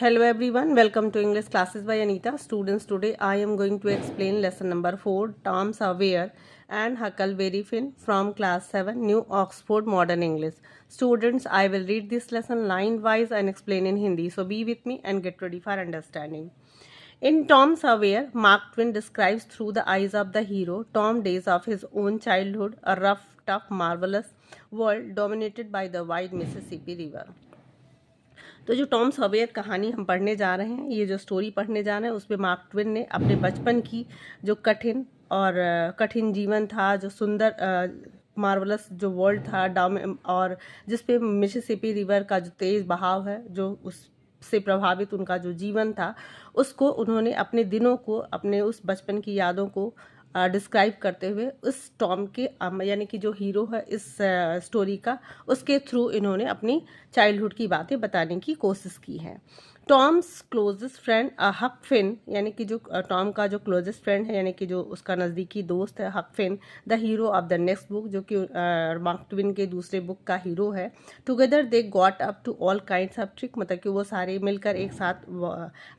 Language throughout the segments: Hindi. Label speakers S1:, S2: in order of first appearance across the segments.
S1: Hello everyone, welcome to English classes by Anita. Students, today I am going to explain lesson number 4, Tom Sawyer and Huckleberry Finn from class 7, New Oxford Modern English. Students, I will read this lesson line wise and explain in Hindi. So be with me and get ready for understanding. In Tom Sawyer, Mark Twain describes through the eyes of the hero Tom days of his own childhood, a rough, tough, marvelous world dominated by the wide Mississippi River. तो जो टॉम सॉवियर कहानी हम पढ़ने जा रहे हैं, ये जो स्टोरी पढ़ने जा रहे हैं, उसमें मार्क ट्वेन ने अपने बचपन की जो कठिन जीवन था, जो सुंदर मार्वलस जो वर्ल्ड था और जिस पे मिसिसिपी रिवर का जो तेज़ बहाव है, जो उससे प्रभावित उनका जो जीवन था, उसको उन्होंने अपने दिनों को, अपने उस बचपन की यादों को डिस्क्राइब करते हुए उस टॉम के यानी कि जो हीरो है इस स्टोरी का, उसके थ्रू इन्होंने अपनी चाइल्डहुड की बातें बताने की कोशिश की है। टॉम्स क्लोजेस्ट फ्रेंड हक फिन, यानी कि जो टॉम का जो क्लोजेस्ट फ्रेंड है, यानी कि जो उसका नज़दीकी दोस्त है, Huck Finn, the hero of the next book, जो कि मार्क ट्वेन के दूसरे बुक का हीरो है। Together they got up to all kinds of trick, मतलब कि वो सारे मिलकर एक साथ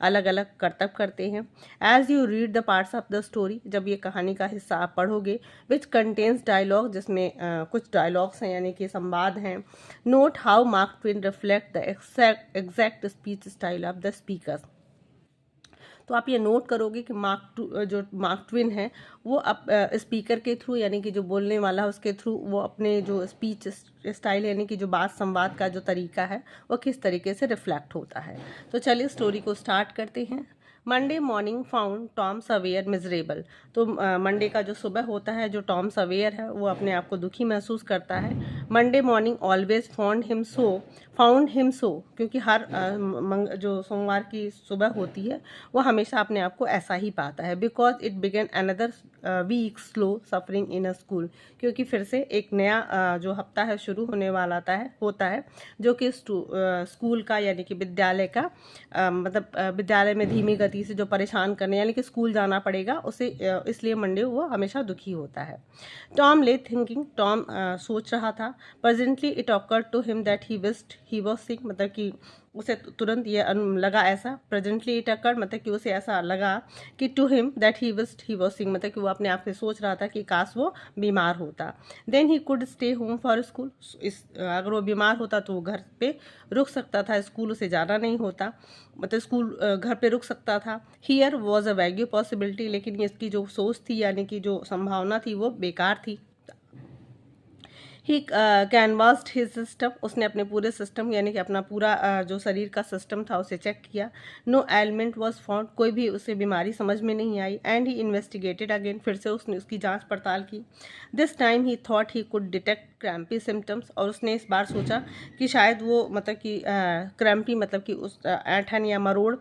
S1: अलग अलग करतब करते हैं। As you read the parts of the story, जब ये कहानी का हिस्सा आप पढ़ोगे, विच कंटेन्स डायलॉग, जिसमें कुछ डायलॉग्स हैं यानी कि संवाद हैं। Note how mark Twain reflect the exact speech style of the speakers. तो आप ये नोट करोगे कि जो मार्क ट्वेन है वो स्पीकर के थ्रू, यानी कि जो बोलने वाला है उसके थ्रू, वो अपने जो स्पीच स्टाइल यानी कि जो बात संवाद का जो तरीका है वो किस तरीके से रिफ्लेक्ट होता है। तो चलिए स्टोरी को स्टार्ट करते हैं। Monday morning found Tom severe miserable. तो मंडे का जो सुबह होता है, जो टॉम सवेयर है वो अपने आप को दुखी महसूस करता है। Monday morning always found him so, क्योंकि हर जो सोमवार की सुबह होती है वो हमेशा अपने आप को ऐसा ही पाता है। Because it began another week slow suffering in a school, क्योंकि फिर से एक नया जो हफ्ता है शुरू होने वाला होता है जो कि स्कूल का यानी कि विद्यालय का मतलब विद्यालय में धीमी गति से जो परेशान करने, यानी कि स्कूल जाना पड़ेगा उसे, इसलिए मंडे वो हमेशा दुखी होता है। टॉम ले थिंकिंग, टॉम सोच रहा था। Presently it occurred to him that he wished he was sick, मतलब कि उसे तुरंत ये लगा ऐसा। प्रेजेंटली इट अकर्ड मतलब कि उसे ऐसा लगा कि to him that he wished he was sick, मतलब कि वो अपने आप से सोच रहा था कि काश वो बीमार होता। Then he could stay home for school, अगर वो बीमार होता तो वो घर पे रुक सकता था, स्कूल उसे जाना नहीं होता, मतलब स्कूल घर पे रुक सकता था। Here was a wagyu possibility, लेकिन ये इसकी जो सोच थी यानी कि जो संभावना थी वो बेकार थी। ही कैनवास्ड हिज सिस्टम, उसने अपने पूरे सिस्टम यानी कि अपना पूरा जो शरीर का सिस्टम था उसे चेक किया। नो एलिमेंट वॉज फाउंड, कोई भी उसे बीमारी समझ में नहीं आई। एंड ही इन्वेस्टिगेटेड अगेन, फिर से उसने उसकी जांच पड़ताल की। This time he thought he could detect crampy symptoms, और उसने इस बार सोचा कि शायद वो मतलब कि क्रैम्पी मतलब कि उस ऐंठन या मरोड़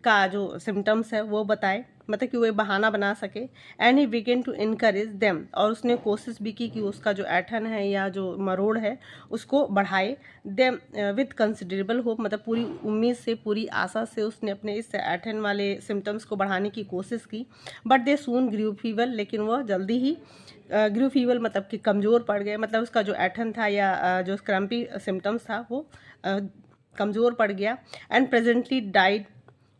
S1: का जो सिम्टम्स है वो बताए, मतलब कि वो बहाना बना सके। And he began to encourage them, और उसने कोशिश भी की कि उसका जो ऐठन है या जो मरोड़ है उसको बढ़ाए। देम विद कंसिडरेबल होप, मतलब पूरी उम्मीद से, पूरी आशा से उसने अपने इस ऐठन वाले सिम्टम्स को बढ़ाने की कोशिश की। But they soon Guru fever, लेकिन वह जल्दी ही ग्रू फीवर मतलब कि कमज़ोर पड़ गए, मतलब उसका जो ऐठन था या जो क्रम्पी सिम्टम्स था वो कमज़ोर पड़ गया। And presently died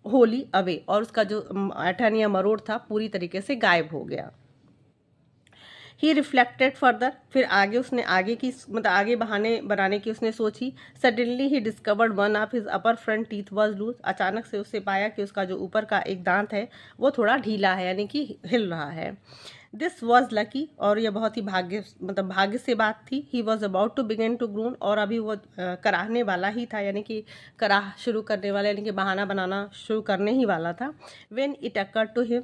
S1: Holi away, और उसका जो ऐठन या मरोड़ था पूरी तरीके से गायब हो गया। ही रिफ्लेक्टेड फर्दर, फिर आगे उसने आगे बहाने बनाने की उसने सोची। Suddenly he discovered one of his upper front teeth was loose, अचानक से उससे पाया कि उसका जो ऊपर का एक दांत है वो थोड़ा ढीला है, यानी कि हिल रहा है। दिस वॉज लकी, और यह बहुत ही भाग्य से बात थी। He was about to begin to groan, और अभी वो कराहने वाला ही था, यानी कि कराह शुरू करने वाला, यानी कि बहाना बनाना शुरू करने ही वाला था। When it occur to him,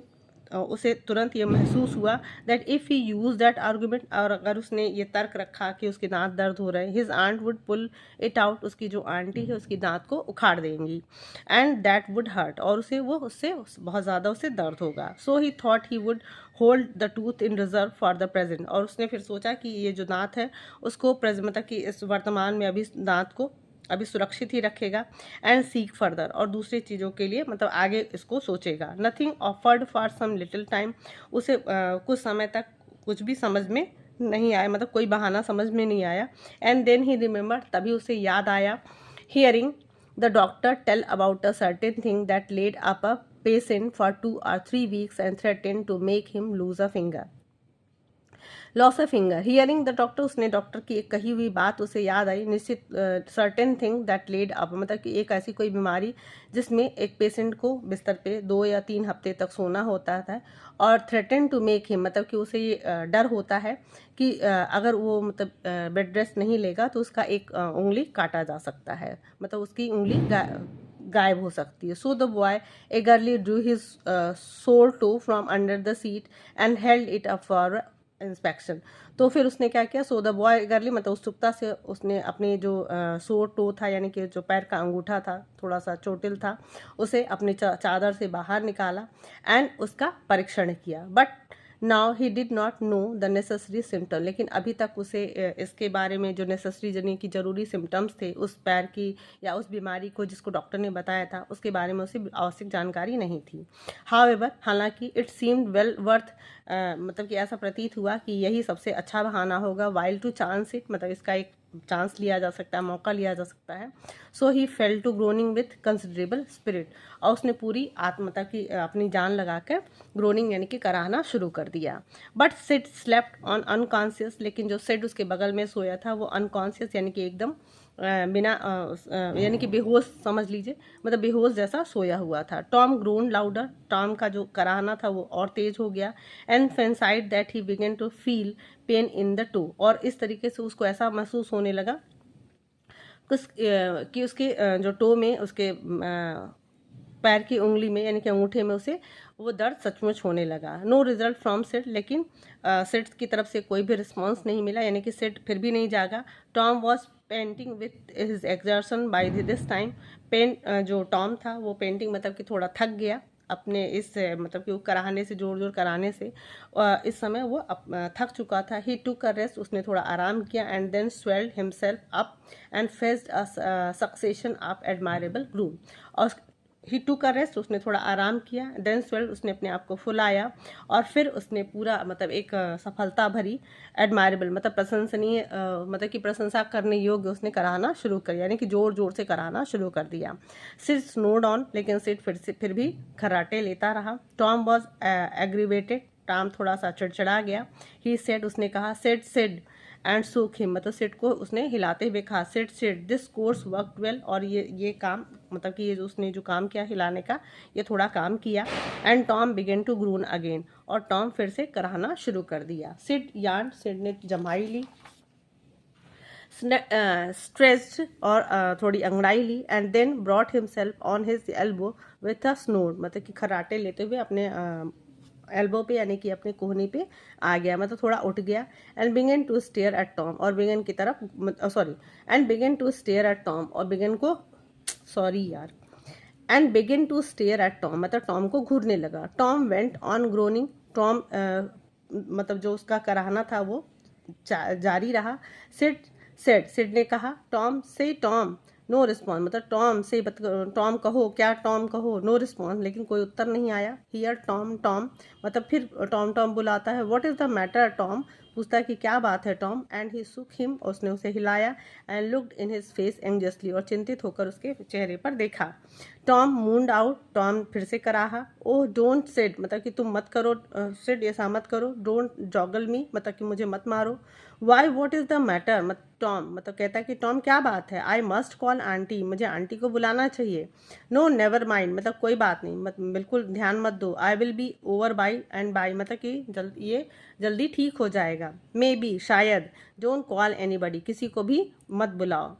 S1: उसे तुरंत ये महसूस हुआ that if he use that argument, और अगर उसने ये तर्क रखा कि उसके दांत दर्द हो रहे हैं, his aunt would pull it out, उसकी जो आंटी है उसकी दांत को उखाड़ देंगी। एंड दैट वुड हर्ट, और उससे बहुत ज़्यादा उसे दर्द होगा। So he thought he would hold the tooth in reserve for the present, और उसने फिर सोचा कि ये जो दांत है उसको मतलब कि इस वर्तमान में अभी दांत को अभी सुरक्षित ही रखेगा। एंड सीक फर्दर, और दूसरी चीज़ों के लिए मतलब आगे इसको सोचेगा। Nothing offered for some little time, उसे कुछ समय तक कुछ भी समझ में नहीं आया, मतलब कोई बहाना समझ में नहीं आया। एंड देन ही रिमेंबर, तभी उसे याद आया। Hearing the doctor tell about a certain thing that laid up a patient for 2 or 3 weeks and threatened to make him lose a finger. Loss a finger hearing the doctor, उसने डॉक्टर की एक कही हुई बात उसे याद आई, निश्चित certain thing that laid up, मतलब कि एक ऐसी कोई बीमारी जिसमें एक पेशेंट को बिस्तर पे 2 या 3 हफ्ते तक सोना होता था, और थ्रेटन टू मेक हिम, मतलब कि उसे ये डर होता है कि अगर वो मतलब बेड रेस्ट नहीं लेगा तो उसका एक उंगली काटा जा सकता है, मतलब उसकी उंगली गायब हो सकती है. So the boy eagerly drew his sore toe from under the seat and held it up for inspection. तो फिर उसने क्या किया, सो द बॉय गर्ली, मतलब उत्सुकता से उसने अपने जो सोर टो था, यानी कि जो पैर का अंगूठा था, थोड़ा सा चोटिल था, उसे अपनी चादर से बाहर निकाला एंड उसका परीक्षण किया. But now he did not know the necessary symptom, लेकिन अभी तक उसे इसके बारे में जो नेसेसरी यानी कि जरूरी सिम्टम्स थे उस पैर की या उस बीमारी को जिसको डॉक्टर ने बताया था उसके बारे में उसे आवश्यक जानकारी नहीं थी. हाउएवर, हालांकि इट सीम्ड वेल वर्थ, मतलब कि ऐसा प्रतीत हुआ कि यही सबसे अच्छा बहाना होगा. वाइल टू चांस इट, मतलब इसका एक चांस लिया जा सकता है, मौका लिया जा सकता है. So he fell to groaning with considerable spirit, और उसने पूरी आत्मता की अपनी जान लगाकर ग्रोनिंग यानी कि कराहना शुरू कर दिया. But Sid slept on unconscious, लेकिन जो सिड उसके बगल में सोया था वो अनकॉन्शियस यानी कि एकदम बिना यानी कि बेहोश समझ लीजिए, मतलब बेहोश जैसा सोया हुआ था. टॉम ग्रोन लाउडर, टॉम का जो कराहना था वो और तेज हो गया. And fancied that he began to feel pain in the toe, और इस तरीके से उसको ऐसा महसूस होने लगा कि उसके जो टो में, उसके पैर की उंगली में यानी कि अंगूठे में उसे वो दर्द सचमुच होने लगा. नो रिजल्ट फ्रॉम सिड, लेकिन सिड की तरफ से कोई भी रिस्पॉन्स नहीं मिला, यानी कि सिड फिर भी नहीं जागा. Tom was panting with his exertion by this time. जो टॉम था वो पेंटिंग मतलब कि थोड़ा थक गया अपने इस मतलब कि वो कराहने से, जोर जोर कराने से. इस समय वो थक चुका था. ही टुक अ रेस्ट, उसने थोड़ा आराम किया. And then swelled himself up and faced a succession of admirable groan. और ही टुक अ रेस्ट, उसने थोड़ा आराम किया. देन स्वेल्ड, उसने अपने आप को फुलाया, और फिर उसने पूरा मतलब एक सफलता भरी, एडमायरेबल मतलब प्रशंसनीय, मतलब कि प्रशंसा करने योग्य उसने कराना शुरू कर, यानी कि जोर जोर से कराना शुरू कर दिया. सिड स्नोड ऑन, लेकिन सिड फिर भी खर्राटे लेता रहा. टॉम वॉज एग्रीवेटेड, टॉम थोड़ा सा चिड़चिड़ा गया. ही सेड, उसने कहा, सेड एंड सूक हिम, मतलब सिड को उसने हिलाते हुए कहा, said this course work well, और ये काम मतलब कि ये उसने जो काम किया हिलाने का, ये थोड़ा काम किया. And Tom began to groan again, और टॉम फिर से कराना शुरू कर दिया. सिड यार्न, सिड ने जमाई ली, स्ट्रेस्ड और थोड़ी अंगड़ाई ली. And then brought himself on his elbow with a snore, मतलब कि खराटे लेते हुए अपने एल्बो पे यानी कि अपने कोहनी पे आ गया, मतलब थोड़ा उठ गया. And began to stare at Tom, और बिगन की तरफ and began to stare at Tom, और बिगन को and begin to stare at Tom, मतलब टॉम को घूरने लगा. Tom went on groaning, Tom मतलब जो उसका कराहना था वो जारी रहा. सिड ने कहा, टॉम से टॉम, नो रिस्पॉन्स, मतलब टॉम से टॉम कहो, क्या टॉम कहो, नो रिस्पॉन्स, लेकिन कोई उत्तर नहीं आया. हियर टॉम टॉम, मतलब फिर टॉम टॉम बुलाता है. What is the matter Tom, पूछता है कि क्या बात है टॉम. एंड ही सुक हिम, उसने उसे हिलाया. And looked in his face anxiously, और चिंतित होकर उसके चेहरे पर देखा. टॉम मून्ड आउट, टॉम फिर से कराहा. ओह डोंट सिड, मतलब कि तुम मत करो सिड, ऐसा मत करो. डोंट जॉगल मी, मतलब कि मुझे मत मारो. Why, what is the matter, Tom मतलब कहता है कि टॉम क्या बात है. आई मस्ट कॉल आंटी, मुझे आंटी को बुलाना चाहिए. नो नेवर माइंड, मतलब कोई बात नहीं, बिल्कुल ध्यान मत दो. I will be over by and by, मतलब कि ये जल्दी ठीक हो जाएगा. मे बी, शायद. डोंट कॉल एनीबडी, किसी को भी मत बुलाओ.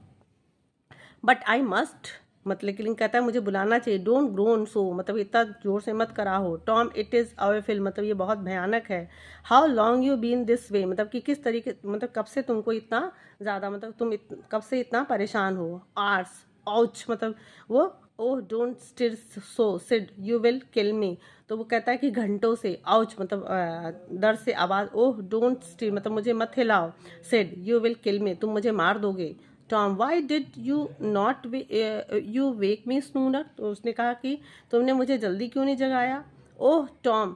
S1: बट आई मस्ट, मतलब लेकिन कहता है मुझे बुलाना चाहिए. डोंट ग्रोन सो, मतलब इतना जोर से मत करा हो. टॉम, इट इज़ अवेफिल, मतलब ये बहुत भयानक है. How long you been this way, मतलब कि किस तरीके, मतलब कब से तुमको इतना ज़्यादा, मतलब तुम कब से इतना परेशान हो. आर्स, आउच, मतलब वो, oh don't stir so Sid, you will kill me. तो वो कहता है कि घंटों से, आउच मतलब दर्द से आवाज़, ओह डोंट स्टिर, मतलब मुझे मत हिलाओ. Sid, you will kill me, तुम मुझे मार दोगे. Tom, why did you not you wake me sooner, तो उसने कहा कि तुमने मुझे जल्दी क्यों नहीं जगाया. Oh Tom,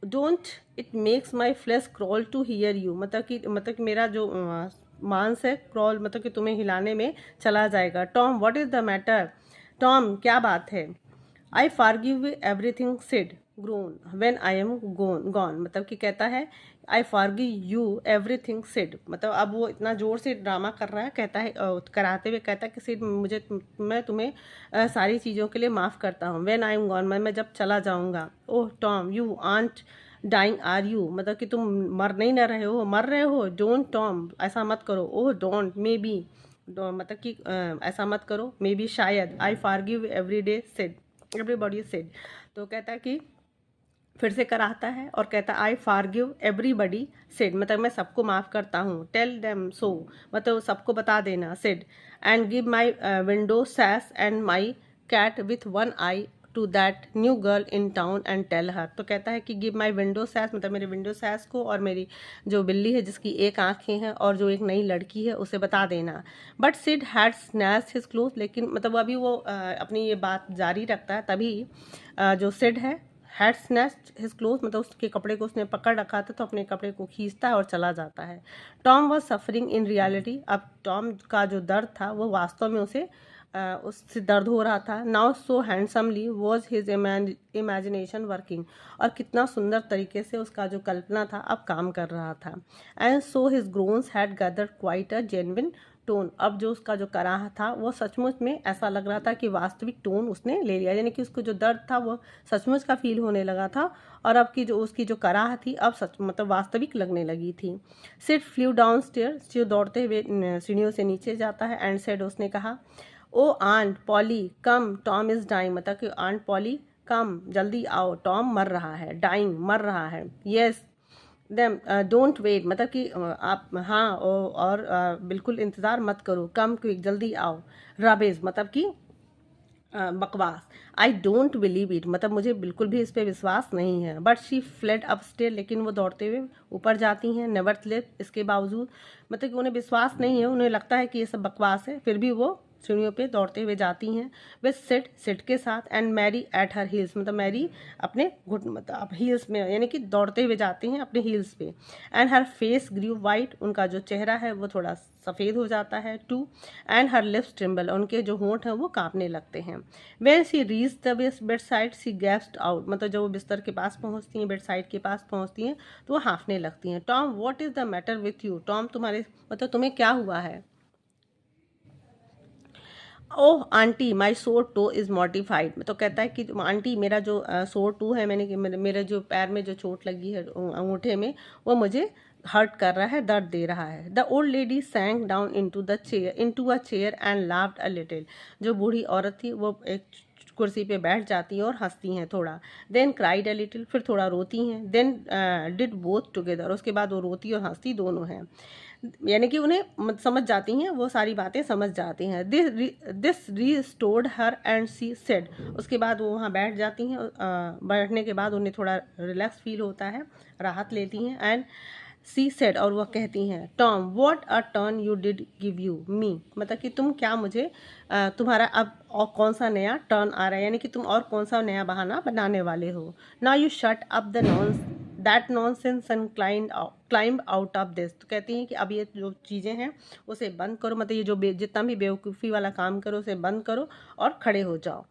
S1: don't, it makes my flesh crawl to hear you, मतलब कि मेरा जो मांस है, क्रॉल मतलब कि तुम्हें हिलाने में चला जाएगा। Tom what is the matter, Tom क्या बात है। I forgive everything Sid groan when I am gone, मतलब कि कहता है I forgive you everything Sid, मतलब अब वो इतना जोर से ड्रामा कर रहा है, कहता है कराते हुए कहता है कि सिड मैं तुम्हें सारी चीज़ों के लिए माफ़ करता हूँ। व्हेन आई एम गॉन, मैं जब चला जाऊँगा। Oh Tom you ain't dying are you, मतलब कि तुम मर नहीं ना रहे हो, मर रहे हो। डोंट टॉम, ऐसा मत करो। ओह डोंट, मे बी, मतलब कि ऐसा मत करो, मे बी शायद। I forgive every day said, everybody said, तो कहता है कि फिर से कराता है और कहता है आई फॉरगिव एवरीबडी सेड, मतलब मैं सबको माफ़ करता हूँ। टेल देम सो, मतलब सबको बता देना। Said and give my window sash and my cat with one eye to that new girl in town and tell her, तो कहता है कि गिव माई विंडो सैस, मतलब मेरे विंडो सैस को और मेरी जो बिल्ली है जिसकी एक आंखें हैं और जो एक नई लड़की है उसे बता देना। But Sid had snatched his cloth, लेकिन मतलब अभी वो अपनी ये बात जारी रखता है, तभी जो सिड है हैड स्नैच्ड हिज क्लोथ, मतलब उसके कपड़े को उसने पकड़ रखा था, तो अपने कपड़े को खींचता है और चला जाता है। Tom was suffering in reality, अब टॉम का जो दर्द था वो वास्तव में उसे उससे दर्द हो रहा था। Now so handsomely was his imagination working, और कितना सुंदर तरीके से उसका जो कल्पना था अब काम कर रहा था। And so his groans had gathered quite a genuine tone, अब जो उसका जो कराह था वो सचमुच में ऐसा लग रहा था कि वास्तविक टोन उसने ले लिया, यानी कि उसको जो दर्द था वो सचमुच का फील होने लगा था, और अब की जो उसकी जो कराह थी अब सच मतलब वास्तविक लगने लगी थी। सिड फ्ल्यू डाउन स्टेयर, जो दौड़ते हुए सीढ़ियों से नीचे जाता है। एंड सेड, उसने कहा, oh Aunt Polly come Tom is dying, मतलब कि आंट पॉली कम, जल्दी आओ, टॉम मर रहा है। डाइंग, मर रहा है। यस देम डोंट वेट, मतलब कि आप हाँ और बिल्कुल इंतज़ार मत करो। कम क्विक, जल्दी आओ। रबेज, मतलब कि बकवास। आई डोंट बिलीव इट, मतलब मुझे बिल्कुल भी इस पर विश्वास नहीं है। बट शी फ्लेड अपस्टेयर, लेकिन वो दौड़ते हुए ऊपर जाती हैं। नेवरथलेस, इसके बावजूद, मतलब कि उन्हें विश्वास नहीं है, उन्हें लगता है कि ये सब बकवास है, फिर भी वो सीढ़ियों पे दौड़ते हुए जाती हैं। वे सिड के साथ, and Mary at her heels, मतलब मैरी अपने घुट मतलब हील्स में, यानी कि दौड़ते हुए जाती हैं अपने हील्स पे। And her face grew white, उनका जो चेहरा है वो थोड़ा सफ़ेद हो जाता है। Too and her lips trembled, उनके जो होंठ हैं वो कांपने लगते हैं। When she reach the bedside she gasped out, मतलब जब वो बिस्तर के पास पहुंचती हैं, बेड साइड के पास पहुंचती हैं, तो वो हाँफने लगती हैं। Tom what is the matter with you, Tom तुम्हारे मतलब तुम्हें क्या हुआ है। ओह आंटी माई सोर टो इज़ मॉडिफाइड, तो कहता है कि आंटी मेरा जो सोर टू है, मेरे जो पैर में जो चोट लगी है अंगूठे में, वो मुझे हर्ट कर रहा है, दर्द दे रहा है। The old lady sank down into a chair and laughed a little, जो बूढ़ी औरत थी वो एक कुर्सी पे बैठ जाती हैं और हंसती हैं थोड़ा। देन क्राइड अ लिटिल, फिर थोड़ा रोती हैं। देन डिड बोथ टुगेदर, उसके बाद वो रोती और हंसती दोनों हैं, यानी कि उन्हें समझ जाती हैं, वो सारी बातें समझ जाती हैं। This restored her and she said, उसके बाद वो वहाँ बैठ जाती हैं। बैठने के बाद उन्हें थोड़ा रिलैक्स फील होता है, राहत लेती हैं। एंड सी सेड, और वह कहती हैं, Tom what a turn you did give you me, मतलब कि तुम क्या मुझे तुम्हारा अब और कौन सा नया टर्न आ रहा है, यानी कि तुम और कौन सा नया बहाना बनाने वाले हो। Now you shut up the that nonsense and climb out of this, तो कहती हैं कि अब ये जो चीज़ें हैं उसे बंद करो, मतलब ये जो जितना भी बेवकूफ़ी वाला काम करो उसे बंद करो और खड़े हो जाओ।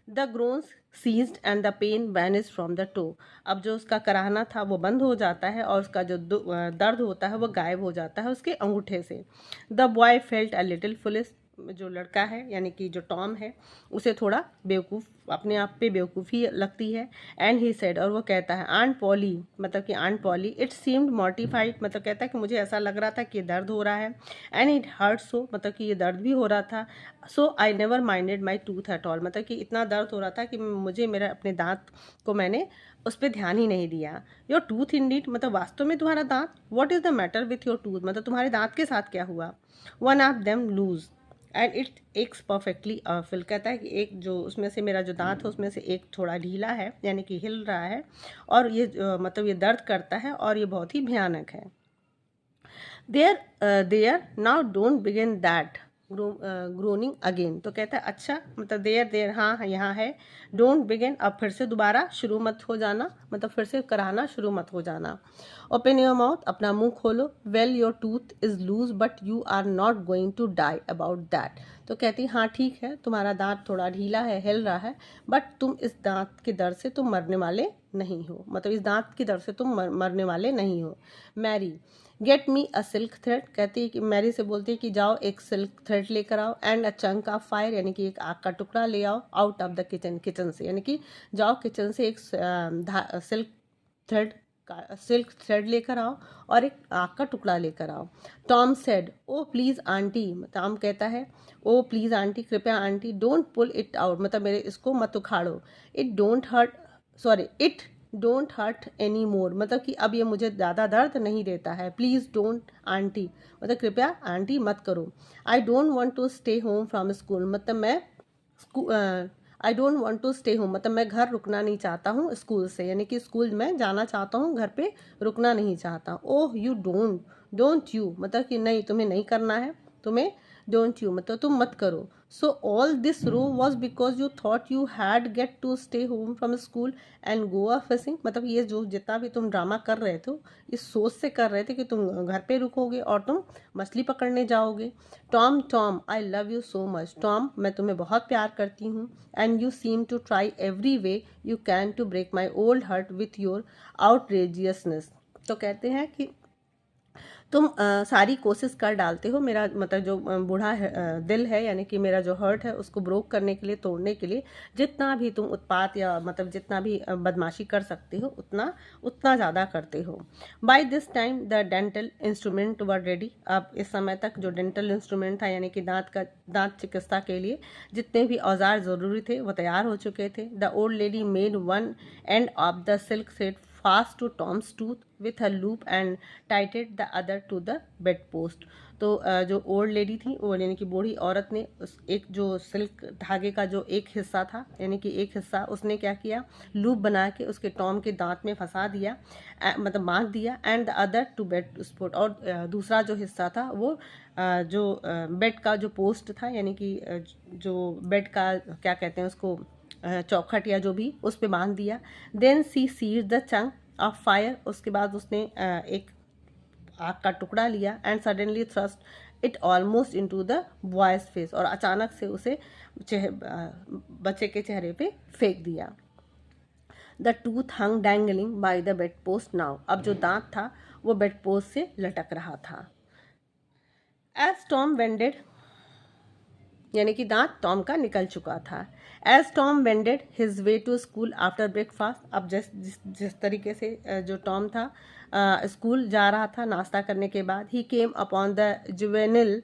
S1: The groans ceased and the pain vanish from the toe, अब जो उसका कराहना था वो बंद हो जाता है और उसका जो दर्द होता है वो गायब हो जाता है उसके अंगूठे से। The boy felt a little foolish, जो लड़का है यानी कि जो टॉम है उसे थोड़ा बेवकूफ़, अपने आप पे बेवकूफ़ी लगती है। एंड ही सेड, और वो कहता है, आंट पॉली, मतलब कि आंट पॉली इट सीम्ड मॉर्टिफाइड, मतलब कहता है कि मुझे ऐसा लग रहा था कि दर्द हो रहा है। एंड इट हर्ट सो, मतलब कि ये दर्द भी हो रहा था। So I never minded my tooth at all, मतलब कि इतना दर्द हो रहा था कि मुझे मेरा अपने दांत को मैंने उस पर ध्यान ही नहीं दिया। योर टूथ इंडीड, मतलब वास्तव में तुम्हारा दांत। What is the matter with your tooth, मतलब तुम्हारे दांत के साथ क्या हुआ। One of them loose and it aches perfectly fill, कहता है कि एक जो उसमें से मेरा जो दांत है उसमें से एक थोड़ा ढीला है, यानी कि हिल रहा है, और ये मतलब ये दर्द करता है और ये बहुत ही भयानक है। There now don't begin that groaning again. तो कहता है अच्छा, मतलब देयर देयर, हाँ यहाँ है। डोंट बिगिन, अब फिर से दोबारा शुरू मत हो जाना, मतलब फिर से कराना शुरू मत हो जाना। ओपन योर माउथ, अपना मुंह खोलो। Well your tooth is loose but you are not going to die about that. तो कहती हाँ ठीक है, तुम्हारा दांत थोड़ा ढीला है, हिल रहा है, बट तुम इस दांत के दर्द से तुम मरने वाले नहीं हो, मतलब इस दांत की दर्द से तुम मरने वाले नहीं हो। मैरी, गेट मी अ सिल्क थ्रेड। कहती है कि मैरी से बोलती है कि जाओ एक सिल्क थ्रेड लेकर आओ, and a chunk of fire, यानी कि एक आग का टुकड़ा ले आओ, out of the kitchen, kitchen से, यानी कि जाओ किचन से एक सिल्क थ्रेड लेकर आओ और एक आग का टुकड़ा लेकर आओ। Tom said, oh please auntie, Tom कहता है ओ प्लीज आंटी, कृपया auntie, don't pull it out, मतलब मेरे इसको मत उखाड़ो। It don't hurt any more, मतलब कि अब ये मुझे ज़्यादा दर्द नहीं देता है। प्लीज़ डोंट आंटी, मतलब कृपया आंटी मत करो। I don't want to stay home from school, मतलब मैं I don't want to stay home, मतलब मैं घर रुकना नहीं चाहता हूँ स्कूल से, यानी कि स्कूल में जाना चाहता हूँ, घर पे रुकना नहीं चाहता। ओह यू डोंट यू, मतलब कि नहीं तुम्हें नहीं करना है, तुम्हें डोंट यू मतलब तुम मत करो। So all this row was because you thought you had get to stay home from school and go a fishing, मतलब ये जो जितना भी तुम ड्रामा कर रहे थे इस सोच से कर रहे थे कि तुम घर पे रुकोगे और तुम मछली पकड़ने जाओगे। Tom Tom I love you so much, Tom मैं तुम्हें बहुत प्यार करती हूँ, and you seem to try every way you can to break my old heart with your outrageousness. तो कहते हैं कि तुम सारी कोशिश कर डालते हो मेरा, मतलब जो बूढ़ा दिल है, यानी कि मेरा जो हर्ट है उसको ब्रोक करने के लिए, तोड़ने के लिए जितना भी तुम उत्पात या मतलब जितना भी बदमाशी कर सकते हो उतना उतना ज़्यादा करते हो। By this time the dental instrument were ready, अब इस समय तक जो डेंटल इंस्ट्रूमेंट था, यानी कि दांत चिकित्सा के लिए जितने भी औजार ज़रूरी थे वो तैयार हो चुके थे। The old lady made one end of the silk thread fast to Tom's tooth with her loop and tightened the other to the bedpost। तो जो ओल्ड लेडी थी वो, यानी कि बूढ़ी औरत ने उस एक जो सिल्क धागे का जो एक हिस्सा था, यानी कि एक हिस्सा उसने क्या किया, लूप बना के उसके टॉम के दांत में फंसा दिया, मतलब बांध दिया, and the other to bedpost, और दूसरा जो हिस्सा था वो जो बेड का जो पोस्ट था, यानी कि जो बेड का क्या कहते हैं उसको, चौखट या जो भी, उस पे बांध दिया। Then she seized the chunk of fire, उसके बाद उसने एक आग का टुकड़ा लिया, and suddenly thrust it almost into the boys face, और अचानक से उसे बच्चे के चेहरे पे फेंक दिया। The tooth hung dangling by the bed post now, अब जो दांत था वो बेड पोस्ट से लटक रहा था। एज टॉम वेंडेड, यानी कि दांत टॉम का निकल चुका था। As Tom wended his way to school after breakfast, अब जिस तरीके से जो टॉम था स्कूल जा रहा था नाश्ता करने के बाद, he came upon the juvenile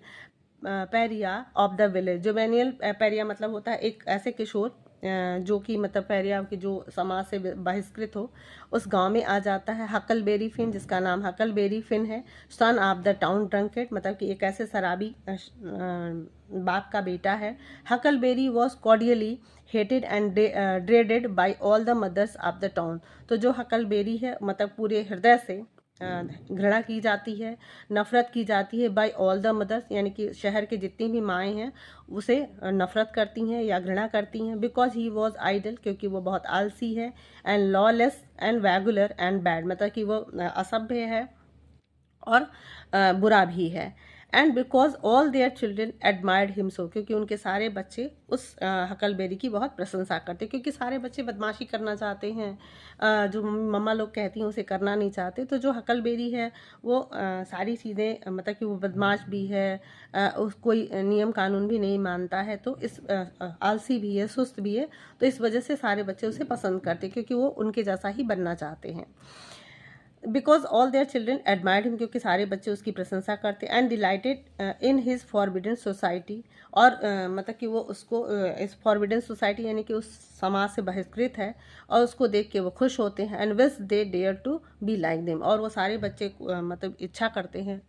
S1: pariah of the village. Juvenile pariah मतलब होता है एक ऐसे किशोर जो कि मतलब पेरिया की जो समाज से बहिष्कृत हो, उस गांव में आ जाता है। हकलबेरी फिन, जिसका नाम हकलबेरी फिन है, son of the town drunkard, मतलब कि एक ऐसे शराबी बाप का बेटा है। Huckleberry was cordially hated and dreaded by all the mothers of the town, तो जो हकलबेरी है मतलब पूरे हृदय से घृणा की जाती है, नफरत की जाती है बाय ऑल द मदर्स, यानी कि शहर के जितनी भी माएँ हैं उसे नफरत करती हैं या घृणा करती हैं। बिकॉज ही वॉज आइडल, क्योंकि वो बहुत आलसी है, and lawless and vulgar and bad, मतलब कि वो असभ्य है और बुरा भी है। And because all their children admired him so, क्योंकि उनके सारे बच्चे उस हकलबेरी की बहुत प्रशंसा करते, क्योंकि सारे बच्चे बदमाशी करना चाहते हैं, जो मम्मा लोग कहती हैं उसे करना नहीं चाहते। तो जो हकलबेरी है वो सारी चीज़ें, मतलब कि वो बदमाश भी है, कोई नियम कानून भी नहीं मानता है, तो इस आलसी भी है, सुस्त भी है, तो इस वजह से सारे बच्चे उसे पसंद करते, क्योंकि वो उनके जैसा ही बनना चाहते हैं। Because all their children admired him, क्योंकि सारे बच्चे उसकी प्रशंसा करते, and dilated in his forbidden society, और मतलब कि वो उसको इस फॉरबिडन सोसाइटी यानी कि उस समाज से बहिष्कृत है, और उसको देख के वो खुश होते हैं। And wish they dare to be like them, और वो सारे बच्चे मतलब इच्छा करते हैं,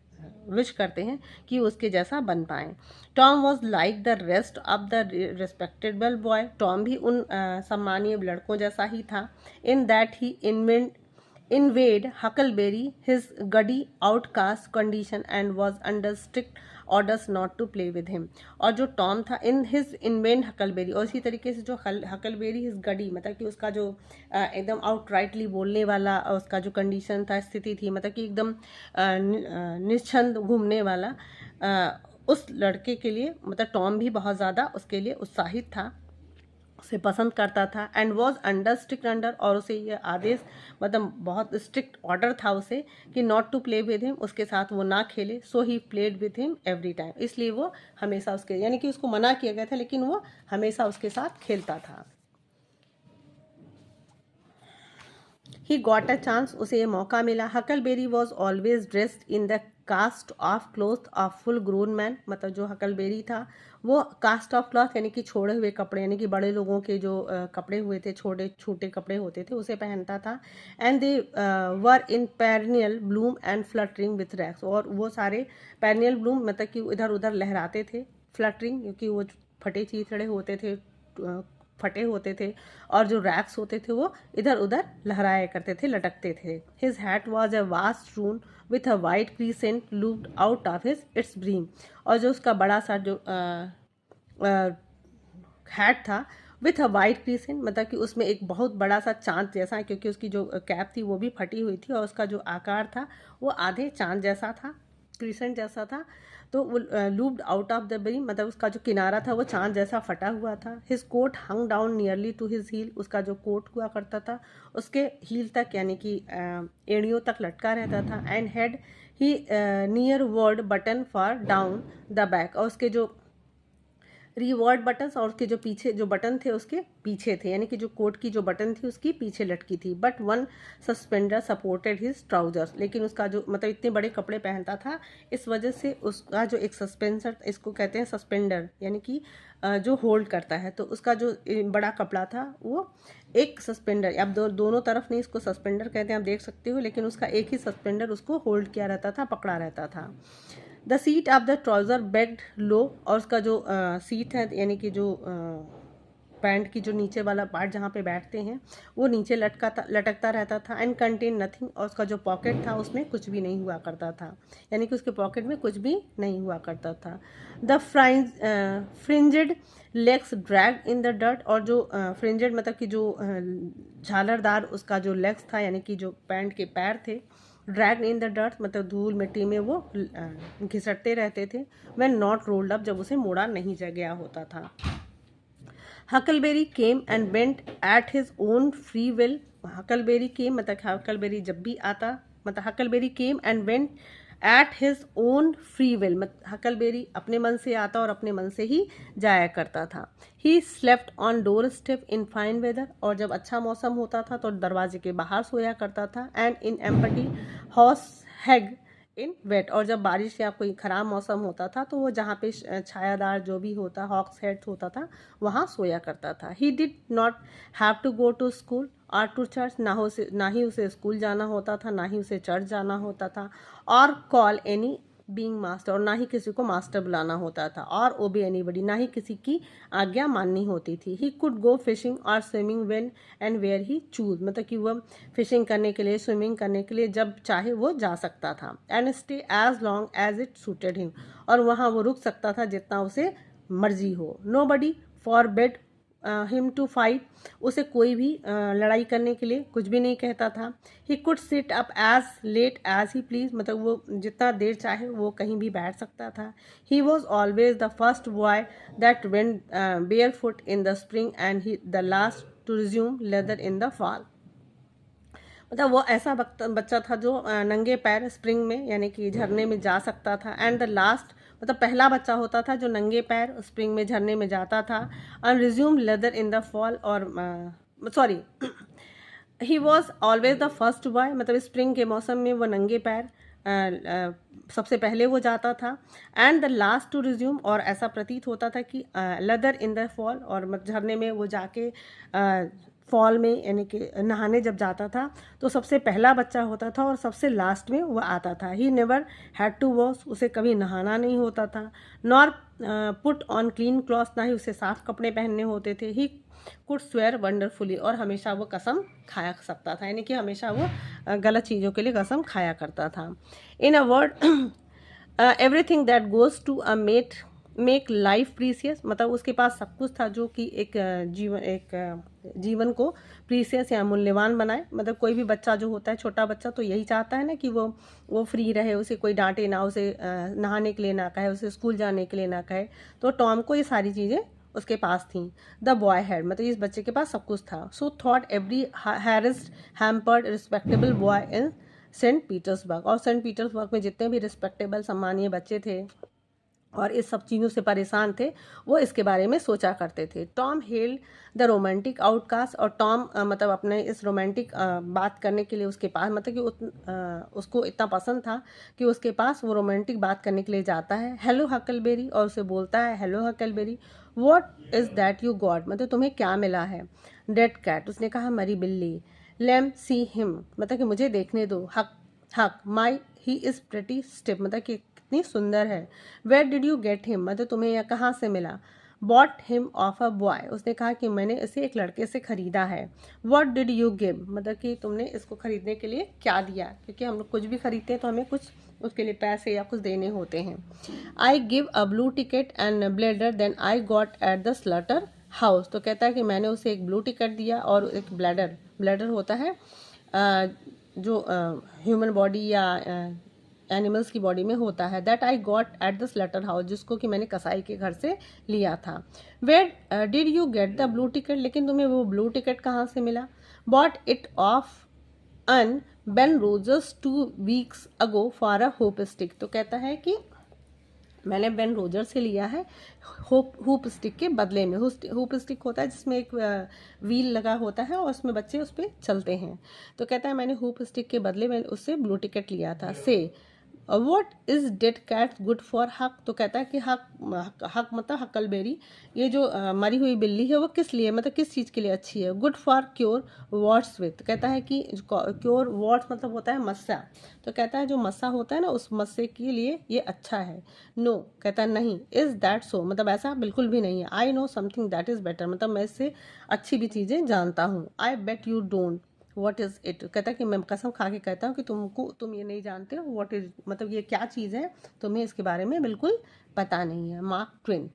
S1: विश करते हैं कि उसके जैसा बन पाएँ। Tom was like the rest of the respectable boy, Tom भी उन सम्मानीय लड़कों जैसा ही था। In that he invade Huckleberry his gaudy outcast condition and was under strict orders not to play with him. और जो टॉम था इन हिज इनवेंट हकलबेरी, और इसी तरीके से जो हकलबेरी हिज गडी, मतलब कि उसका जो एकदम आउटराइटली बोलने वाला उसका जो कंडीशन था, स्थिति थी, मतलब कि एकदम निश्चंद घूमने वाला, उस लड़के के लिए मतलब टॉम भी बहुत ज़्यादा उसके लिए उत्साहित था, उसे पसंद करता था। And was under strict under, और उसे ये आदेश मतलब बहुत स्ट्रिक्ट ऑर्डर था उसे कि not to play with him, उसके साथ वो ना खेले। So he played with him every time, इसलिए वो हमेशा उसके, यानी कि उसको मना किया गया था लेकिन वो हमेशा उसके साथ खेलता था। ही गॉट अ चांस, उसे ये मौका मिला। Huckleberry was always dressed in the cast off cloth of full grown man, मतलब जो हकलबेरी था वो कास्ट ऑफ क्लॉथ यानी कि छोड़े हुए कपड़े, यानी कि बड़े लोगों के जो कपड़े हुए थे, छोटे छोटे कपड़े होते थे, उसे पहनता था। And they were in perennial bloom and fluttering with rags, और वो सारे पेरनियल ब्लूम मतलब कि इधर उधर लहराते थे, फ्लटरिंग क्योंकि वो फटे चीथड़े होते थे, फटे होते थे, और जो रैक्स होते थे वो इधर उधर लहराया करते थे, लटकते थे। His hat was a vast ruin with a wide crescent lopped out of his its brim, और जो उसका बड़ा सा जो हैट था विथ अ वाइट क्रीसेंट, मतलब कि उसमें एक बहुत बड़ा सा चांद जैसा, क्योंकि उसकी जो कैप थी वो भी फटी हुई थी और उसका जो आकार था वो आधे चांद जैसा था, क्रीसेंट जैसा था। तो वो looped out of the brim, मतलब उसका जो किनारा था वो चांद जैसा फटा हुआ था। His coat hung down nearly to his heel, उसका जो कोट हुआ करता था उसके हील तक यानी कि एड़ियों तक लटका रहता था। And head he near word button for down the back, और उसके जो रिवॉर्ड बटन और उसके जो पीछे जो बटन थे उसके पीछे थे, यानी कि जो कोट की जो बटन थी उसकी पीछे लटकी थी। But one suspender supported his trousers, लेकिन उसका जो मतलब इतने बड़े कपड़े पहनता था इस वजह से उसका जो एक सस्पेंसर, इसको कहते हैं सस्पेंडर, यानी कि जो होल्ड करता है, तो उसका जो बड़ा कपड़ा था वो एक सस्पेंडर, अब दोनों तरफ नहीं, इसको सस्पेंडर कहते हैं, आप देख सकते हो, लेकिन उसका एक ही सस्पेंडर उसको होल्ड किया रहता था, पकड़ा रहता था। The seat of the trousers bagged low, और उसका जो सीट है यानी कि जो पैंट की जो नीचे वाला पार्ट जहाँ पे बैठते हैं वो नीचे लटकता रहता था। एंड कंटेन नथिंग, और उसका जो पॉकेट था उसमें कुछ भी नहीं हुआ करता था, यानी कि उसके पॉकेट में कुछ भी नहीं हुआ करता था। The fringed legs drag in the dirt, और जो फ्रिंजेड मतलब कि जो झालरदार उसका जो लेग्स था यानी कि जो पैंट के पैर थे, ड्रैग इन द डर्ट मतलब धूल मिट्टी में वो घिसटते रहते थे। व्हेन नॉट रोल्ड अप, जब उसे मोड़ा नहीं गया होता था। Huckleberry came and went at his own free will, Huckleberry came मतलब हकलबेरी जब भी आता, मतलब Huckleberry came and went at his own free will, मतलब हकलबेरी अपने मन से आता और अपने मन से ही जाया करता था। He slept on door step in fine weather, और जब अच्छा मौसम होता था तो दरवाजे के बाहर सोया करता था। एंड इन एम्पटी हॉर्स हैग इन वेट, और जब बारिश या कोई ख़राब मौसम होता था तो वो जहाँ पे छायादार जो भी होता, हॉक्स हेड होता था, वहाँ सोया करता था। He did not have to go to school और टू चर्च, ना ही उसे स्कूल जाना होता था, ना ही उसे चर्च जाना होता था। और कॉल एनी बीइंग मास्टर, और ना ही किसी को मास्टर बुलाना होता था। और ओबे एनीबडी, ना ही किसी की आज्ञा माननी होती थी। He could go fishing or swimming when and where he chose, मतलब कि वह फिशिंग करने के लिए, स्विमिंग करने के लिए जब चाहे वो जा सकता था। And stay as long as it suited him, और वहाँ वो रुक सकता था जितना उसे मर्जी हो। Nobody forbid him to fight, उसे कोई भी लड़ाई करने के लिए कुछ भी नहीं कहता था। He could sit up as late as he please, मतलब वो जितना देर चाहे वो कहीं भी बैठ सकता था। He was always the first boy that went barefoot in the spring and he the last to resume leather in the fall, मतलब वो ऐसा बच्चा था जो नंगे पैर स्प्रिंग में यानी कि झरने में जा सकता था। एंड द लास्ट मतलब पहला बच्चा होता था जो नंगे पैर स्प्रिंग में झरने में जाता था। And resume leather in the fall, और sorry he was always the first boy, मतलब स्प्रिंग के मौसम में वो नंगे पैर सबसे पहले वो जाता था। And the last to resume, और ऐसा प्रतीत होता था कि लेदर इन द फॉल, और झरने में वो जाके फॉल में यानी कि नहाने जब जाता था तो सबसे पहला बच्चा होता था और सबसे लास्ट में वो आता था। He never had to wash, उसे कभी नहाना नहीं होता था। Nor put on clean cloth, ना ही उसे साफ कपड़े पहनने होते थे। ही कुड स्वेयर वंडरफुली, और हमेशा वो कसम खाया सकता था, यानी कि हमेशा वो गलत चीज़ों के लिए कसम खाया करता था। In a word everything that goes to a make life precious, मतलब उसके पास सब कुछ था जो कि जीवन को प्रीसियस या मूल्यवान बनाए। मतलब कोई भी बच्चा जो होता है, छोटा बच्चा, तो यही चाहता है ना कि वो फ्री रहे, उसे कोई डांटे ना, उसे नहाने के लिए ना कहे, उसे स्कूल जाने के लिए ना कहे। तो टॉम को ये सारी चीज़ें उसके पास थी। द बॉय हैड, मतलब इस बच्चे के पास सब कुछ था। So thought every harassed hampered respectable boy in Saint Petersburg, और सेंट पीटर्सबर्ग में जितने भी रिस्पेक्टेबल सम्मानीय बच्चे थे और इस सब चीज़ों से परेशान थे, वो इसके बारे में सोचा करते थे। Tom held the romantic outcast, और टॉम मतलब अपने इस रोमांटिक बात करने के लिए उसके पास, मतलब कि उसको इतना पसंद था कि उसके पास वो रोमांटिक बात करने के लिए जाता है। हेलो हकलबेरी, और उसे बोलता है hello Huckleberry, what is that you got, मतलब तुम्हें क्या मिला है। डेड कैट, उसने कहा मरी बिल्ली। लेम सी हिम, मतलब कि मुझे देखने दो। Huck my he is pretty stiff, मतलब कि कितनी सुंदर है। Where did you get him, मतलब तुम्हें यह कहाँ से मिला। Bought him off a boy, उसने कहा कि मैंने इसे एक लड़के से खरीदा है। वॉट डिड यू गिव, मतलब कि तुमने इसको खरीदने के लिए क्या दिया, क्योंकि हम लोग कुछ भी खरीदते हैं तो हमें कुछ उसके लिए पैसे या कुछ देने होते हैं। I give a blue ticket and bladder then I got at the slaughter house, तो कहता है कि मैंने उसे एक ब्लू टिकट दिया और एक ब्लेडर, ब्लेडर होता है जो ह्यूमन बॉडी या एनिमल्स की बॉडी में होता है, that I got at the slaughter house, जिसको कि मैंने कसाई के घर से लिया था। Where did you get the blue ticket, लेकिन तुम्हें वो ब्लू टिकट कहाँ से मिला। Bought it off uh Ben Rogers 2 weeks ago for a hoop stick, तो कहता है कि मैंने बेन रोजर से लिया है होप स्टिक के बदले में। होप स्टिक होता है जिसमें एक व्हील लगा होता है और उसमें बच्चे उस पर चलते हैं। तो कहता है मैंने होप स्टिक के बदले में उससे ब्लू टिकट लिया था। Say what is dead cat good for Huck, तो कहता है कि हक मतलब हकलबेरी, ये जो मरी हुई बिल्ली है वो किस लिए, मतलब किस चीज़ के लिए अच्छी है। Good for cure warts with, कहता है कि क्योर वॉट्स मतलब होता है मस्सा, तो कहता है जो मस्सा होता है ना उस मस्से के लिए ये अच्छा है। नो, कहता है नहीं। इज दैट सो, मतलब ऐसा बिल्कुल भी नहीं है। I know something that is better, मतलब मैं इससे अच्छी भी चीज़ें जानता हूँ। I bet you don't what is it, कहता है कि मैं कसम खा के कहता हूँ कि तुम ये नहीं जानते हो व्हाट इज, मतलब ये क्या चीज़ है, तुम्हें इसके बारे में बिल्कुल पता नहीं है। मार्क ट्वेन,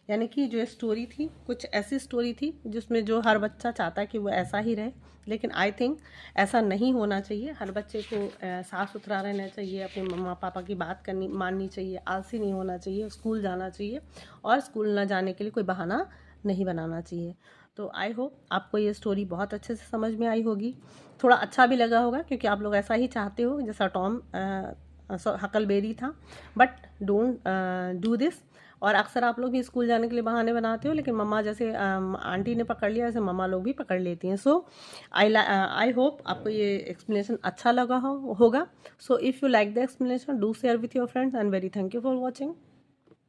S1: यानी कि जो स्टोरी थी कुछ ऐसी स्टोरी थी जिसमें जो हर बच्चा चाहता है कि वो ऐसा ही रहे, लेकिन आई थिंक ऐसा नहीं होना चाहिए। हर बच्चे को साफ़ सुथरा रहना चाहिए, अपने मम्मा पापा की बात माननी चाहिए, आलसी नहीं होना चाहिए, स्कूल जाना चाहिए और स्कूल ना जाने के लिए कोई बहाना नहीं बनाना चाहिए। तो आई होप आपको ये स्टोरी बहुत अच्छे से समझ में आई होगी, थोड़ा अच्छा भी लगा होगा, क्योंकि आप लोग ऐसा ही चाहते हो जैसा टॉम हकलबेरी था। But don't do this. और अक्सर आप लोग भी स्कूल जाने के लिए बहाने बनाते हो, लेकिन मम्मा जैसे आंटी ने पकड़ लिया, ऐसे मम्मा लोग भी पकड़ लेती हैं। सो आई होप आपको ये एक्सप्लेनेशन अच्छा लगा होगा। So if you like the explanation, do share with your friends and very thank you for watching.